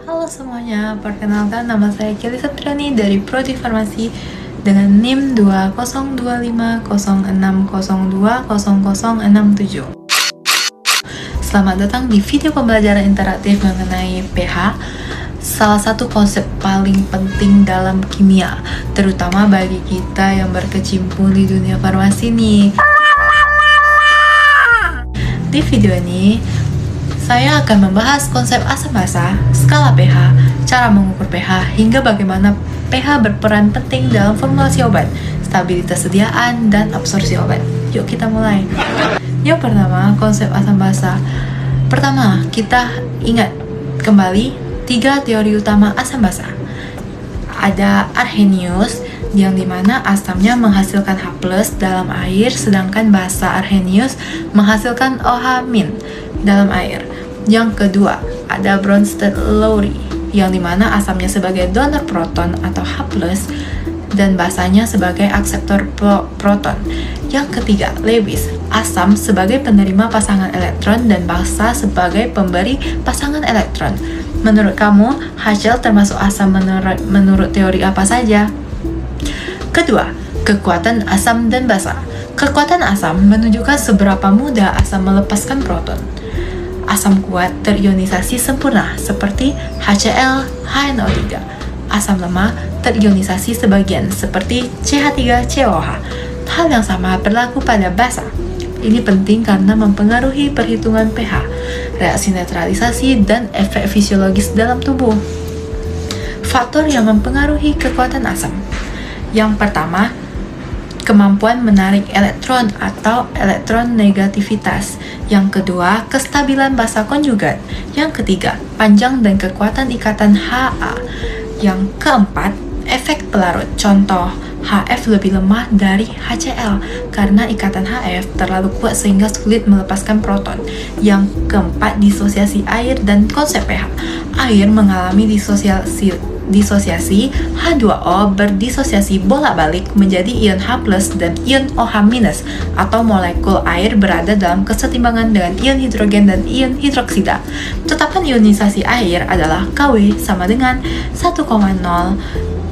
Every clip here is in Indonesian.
Halo semuanya, perkenalkan nama saya Kelly Septriani dari Prodi Farmasi dengan NIM 202506020067. Selamat datang di video pembelajaran interaktif mengenai pH, salah satu konsep paling penting dalam kimia, terutama bagi kita yang berkecimpung di dunia farmasi nih. Di video ini, saya akan membahas konsep asam basa, skala pH, cara mengukur pH, hingga bagaimana pH berperan penting dalam formulasi obat, stabilitas sediaan, dan absorpsi obat. Yuk kita mulai. Yang pertama, konsep asam basa. Pertama, kita ingat kembali 3 teori utama asam basa. Ada Arrhenius, yang dimana asamnya menghasilkan H+ dalam air, sedangkan basa Arrhenius menghasilkan OH- dalam air. Yang kedua, ada Bronsted-Lowry, yang dimana asamnya sebagai donor proton atau H+, dan basanya sebagai akseptor proton. Yang ketiga, Lewis, asam sebagai penerima pasangan elektron dan basa sebagai pemberi pasangan elektron. Menurut kamu, HCl termasuk asam menurut teori apa saja? Kedua, kekuatan asam dan basa. Kekuatan asam menunjukkan seberapa mudah asam melepaskan proton. Asam kuat terionisasi sempurna seperti HCl, HNO3. Asam lemah terionisasi sebagian seperti CH3COH. Hal yang sama berlaku pada basa. Ini penting karena mempengaruhi perhitungan pH, reaksi neutralisasi, dan efek fisiologis dalam tubuh. Faktor yang mempengaruhi kekuatan asam. Yang pertama, kemampuan menarik elektron atau elektron negativitas. Yang kedua, kestabilan basa konjugat. Yang ketiga, panjang dan kekuatan ikatan Ha. Yang keempat, efek pelarut. Contoh, HF lebih lemah dari HCl karena ikatan HF terlalu kuat sehingga sulit melepaskan proton. Yang keempat, disosiasi air dan konsep pH. Air mengalami disosiasi, H2O berdisosiasi bolak-balik menjadi ion H+ dan ion OH- atau molekul air berada dalam kesetimbangan dengan ion hidrogen dan ion hidroksida. Tetapan ionisasi air adalah Kw sama dengan 1,0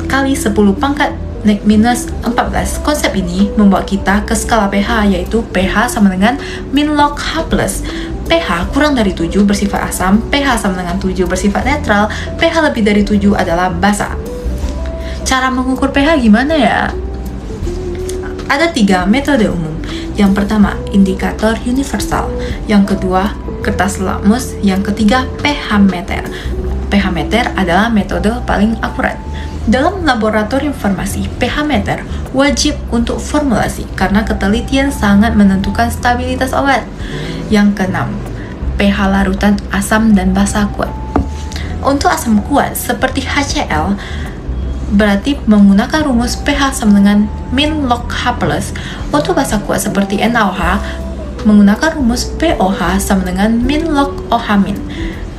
kali 10 pangkat -14. Konsep ini membawa kita ke skala pH, yaitu pH sama dengan min log H+. pH kurang dari 7 bersifat asam, pH sama dengan 7 bersifat netral, pH lebih dari 7 adalah basa. Cara mengukur pH gimana ya? Ada 3 metode umum. Yang pertama, indikator universal. Yang kedua, kertas lakmus. Yang ketiga, pH meter. pH meter adalah metode paling akurat. Dalam laboratorium farmasi, pH meter wajib untuk formulasi karena ketelitian sangat menentukan stabilitas obat. Yang keenam, pH larutan asam dan basa kuat. Untuk asam kuat seperti HCl, berarti menggunakan rumus pH sama dengan min log H+. Untuk basa kuat seperti NaOH, menggunakan rumus POH sama dengan min log OH-.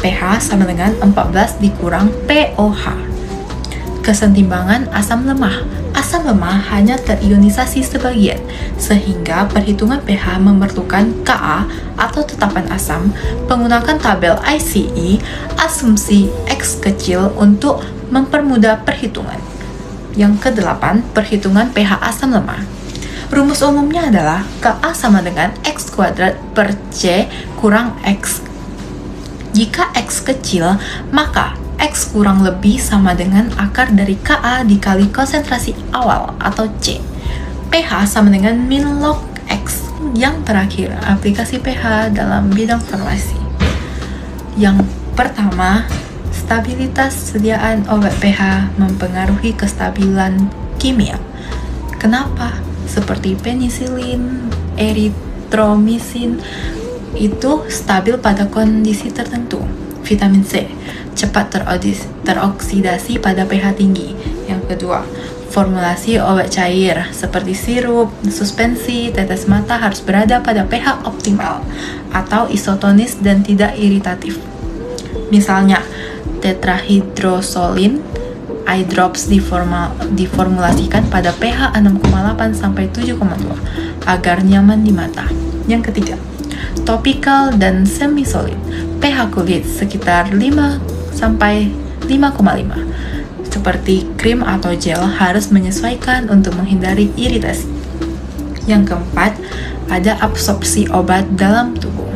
pH sama dengan 14 dikurang POH. Kesetimbangan asam lemah. Asam lemah hanya terionisasi sebagian, sehingga perhitungan pH memerlukan Ka atau tetapan asam, menggunakan tabel ICE, asumsi X kecil untuk mempermudah perhitungan. Yang kedelapan, perhitungan pH asam lemah. Rumus umumnya adalah Ka sama dengan X kuadrat per C kurang X. Jika X kecil, maka X kurang lebih sama dengan akar dari Ka dikali konsentrasi awal atau C. pH sama dengan min log X. Yang terakhir, aplikasi pH dalam bidang farmasi. Yang pertama, stabilitas sediaan obat pH mempengaruhi kestabilan kimia. Kenapa? Seperti penisilin, eritromisin itu stabil pada kondisi tertentu. Vitamin C cepat teroksidasi pada pH tinggi. Yang kedua, formulasi obat cair seperti sirup, suspensi, tetes mata harus berada pada pH optimal atau isotonis dan tidak iritatif. Misalnya, tetrahydrosolin eye drops diformulasikan pada pH 6,8 sampai 7,2 agar nyaman di mata. Yang ketiga, topikal dan semi-solid. pH kulit sekitar 5 sampai 5,5. Seperti krim atau gel harus menyesuaikan untuk menghindari iritasi. Yang keempat, ada absorpsi obat dalam tubuh.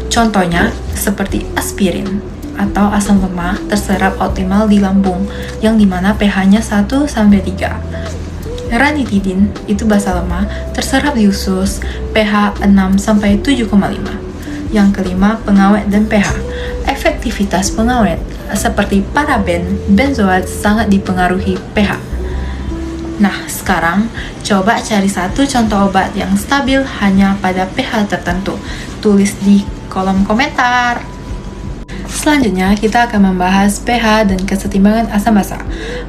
Contohnya seperti aspirin atau asam lemah terserap optimal di lambung yang dimana pH-nya 1-3. Ranitidin itu basa lemah terserap di usus pH 6-7,5. Yang kelima, pengawet dan pH. Efektivitas pengawet seperti paraben, benzoat sangat dipengaruhi pH. Nah, sekarang coba cari satu contoh obat yang stabil hanya pada pH tertentu. Tulis di kolom komentar. Selanjutnya, kita akan membahas pH dan kesetimbangan asam basa.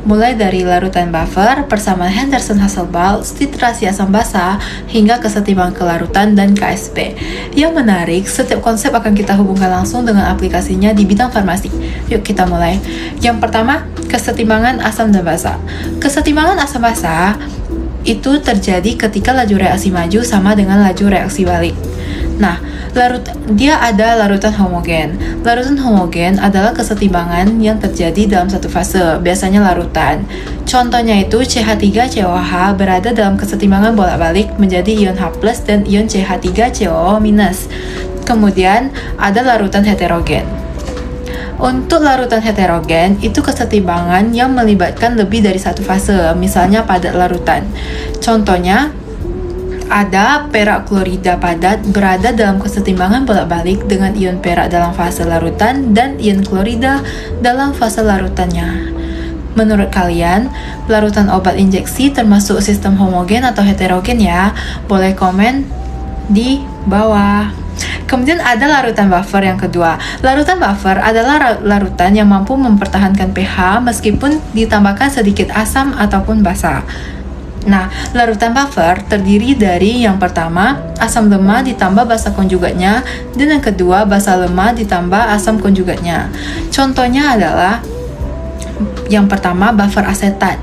Mulai dari larutan buffer, persamaan Henderson-Hasselbalch, titrasi asam basa, hingga kesetimbangan kelarutan dan KSP. Yang menarik, setiap konsep akan kita hubungkan langsung dengan aplikasinya di bidang farmasi. Yuk kita mulai. Yang pertama, kesetimbangan asam dan basa. Kesetimbangan asam basa itu terjadi ketika laju reaksi maju sama dengan laju reaksi balik. Nah, dia ada larutan homogen. Larutan homogen adalah kesetimbangan yang terjadi dalam satu fase, biasanya larutan. Contohnya itu CH3COH berada dalam kesetimbangan bolak-balik menjadi ion H+ dan ion CH3COO-. Kemudian ada larutan heterogen. Untuk larutan heterogen, itu kesetimbangan yang melibatkan lebih dari satu fase, misalnya padat larutan. Contohnya, ada perak klorida padat berada dalam kesetimbangan bolak-balik dengan ion perak dalam fase larutan dan ion klorida dalam fase larutannya. Menurut kalian, larutan obat injeksi termasuk sistem homogen atau heterogen ya? Boleh komen di bawah. Kemudian ada larutan buffer yang kedua. Larutan buffer adalah larutan yang mampu mempertahankan pH meskipun ditambahkan sedikit asam ataupun basa. Nah, larutan buffer terdiri dari yang pertama, asam lemah ditambah basa konjugatnya, dan yang kedua, basa lemah ditambah asam konjugatnya. Contohnya adalah yang pertama, buffer asetat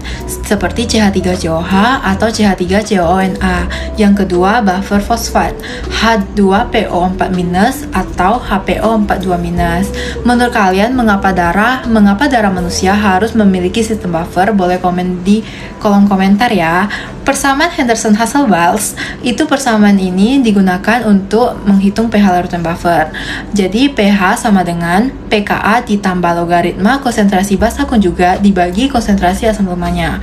seperti CH3COH atau CH3COONA. Yang kedua, buffer fosfat H2PO4- atau HPO42-. Menurut kalian, mengapa darah manusia harus memiliki sistem buffer? Boleh komen di kolom komentar ya. Persamaan Henderson-Hasselbalch itu persamaan ini digunakan untuk menghitung pH larutan buffer. Jadi pH sama dengan pKa ditambah logaritma konsentrasi basa konjugat dibagi konsentrasi asam lemahnya.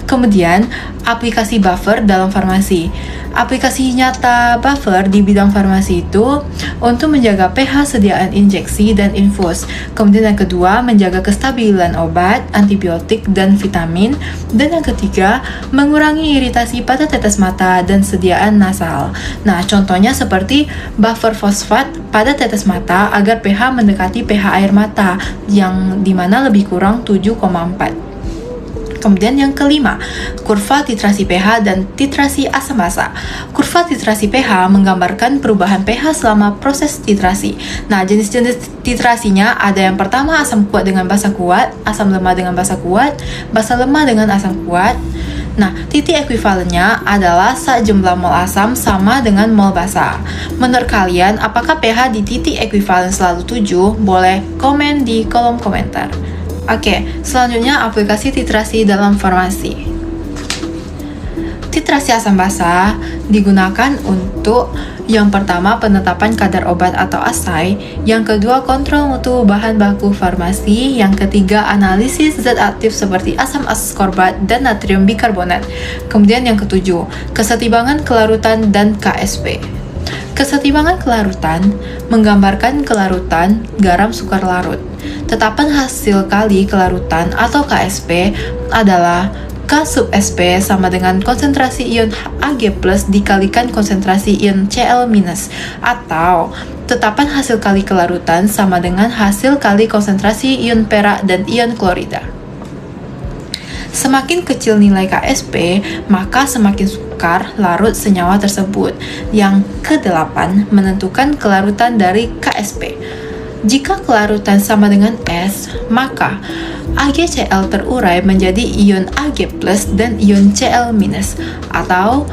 Kemudian, aplikasi buffer dalam farmasi. Aplikasi nyata buffer di bidang farmasi itu untuk menjaga pH sediaan injeksi dan infus. Kemudian yang kedua, menjaga kestabilan obat, antibiotik, dan vitamin. Dan yang ketiga, mengurangi iritasi pada tetes mata dan sediaan nasal. Nah, contohnya seperti buffer fosfat pada tetes mata agar pH mendekati pH air mata yang dimana lebih kurang 7,4. Kemudian yang kelima, kurva titrasi pH dan titrasi asam basa. Kurva titrasi pH menggambarkan perubahan pH selama proses titrasi. Nah, jenis-jenis titrasinya ada yang pertama asam kuat dengan basa kuat, asam lemah dengan basa kuat, basa lemah dengan asam kuat. Nah, titik ekuivalennya adalah saat jumlah mol asam sama dengan mol basa. Menurut kalian, apakah pH di titik ekuivalen selalu 7? Boleh komen di kolom komentar. Oke, selanjutnya aplikasi titrasi dalam farmasi. Titrasi asam basa digunakan untuk yang pertama penetapan kadar obat atau asai, yang kedua kontrol mutu bahan baku farmasi, yang ketiga analisis zat aktif seperti asam askorbat dan natrium bikarbonat. Kemudian yang ketujuh, kesetimbangan kelarutan dan KSP. Kesetimbangan kelarutan menggambarkan kelarutan garam sukar larut. Tetapan hasil kali kelarutan atau KSP adalah K sub SP sama dengan konsentrasi ion Ag+ dikalikan konsentrasi ion Cl-, atau tetapan hasil kali kelarutan sama dengan hasil kali konsentrasi ion perak dan ion klorida. Semakin kecil nilai KSP, maka semakin sukar larut senyawa tersebut. Yang ke-8 menentukan kelarutan dari KSP. Jika kelarutan sama dengan S, maka AgCl terurai menjadi ion Ag+ dan ion Cl-, atau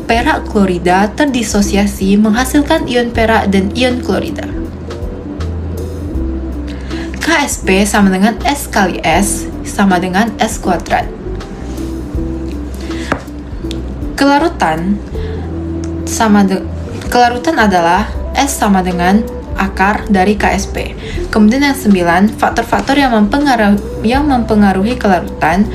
perak klorida terdisosiasi menghasilkan ion perak dan ion klorida. KSP sama dengan S kali S sama dengan S kuadrat. Kelarutan adalah S sama dengan akar dari KSP. Kemudian yang 9, faktor-faktor yang mempengaruhi kelarutan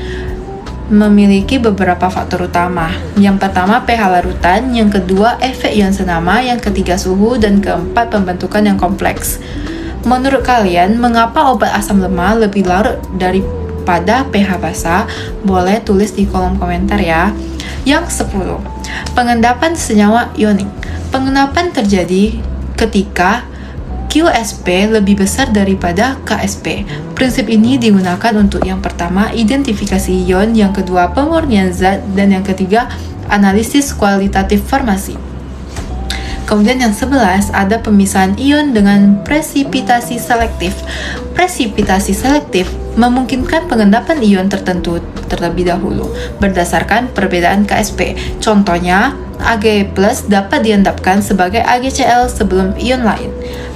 memiliki beberapa faktor utama. Yang pertama pH larutan, yang kedua efek ion senama, yang ketiga suhu, dan keempat pembentukan yang kompleks. Menurut kalian, mengapa obat asam lemah lebih larut daripada pH basa? Boleh tulis di kolom komentar ya. Yang 10, pengendapan senyawa ionik. Pengendapan terjadi ketika QSP lebih besar daripada KSP. Prinsip ini digunakan untuk yang pertama, identifikasi ion, yang kedua, pemurnian zat, dan yang ketiga, analisis kualitatif farmasi. Kemudian yang 11, ada pemisahan ion dengan presipitasi selektif. Presipitasi selektif memungkinkan pengendapan ion tertentu terlebih dahulu berdasarkan perbedaan KSP. Contohnya, Ag+ dapat diendapkan sebagai AgCl sebelum ion lain.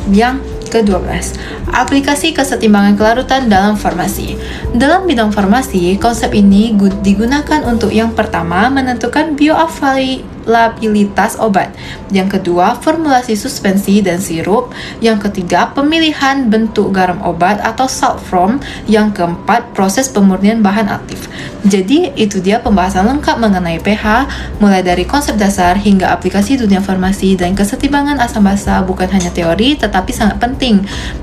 Yang ke-12, aplikasi kesetimbangan kelarutan dalam farmasi. Dalam bidang farmasi, konsep ini digunakan untuk yang pertama, menentukan bioavailabilitas obat, yang kedua, formulasi suspensi dan sirup, yang ketiga, pemilihan bentuk garam obat atau salt form, yang keempat, proses pemurnian bahan aktif. Jadi, itu dia pembahasan lengkap mengenai pH, mulai dari konsep dasar hingga aplikasi dunia farmasi, dan kesetimbangan asam basa bukan hanya teori, tetapi sangat penting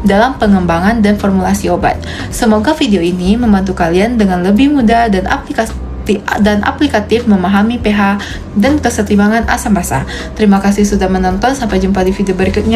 dalam pengembangan dan formulasi obat. Semoga video ini membantu kalian dengan lebih mudah dan aplikatif memahami pH dan kesetimbangan asam basa. Terima kasih sudah menonton, sampai jumpa di video berikutnya.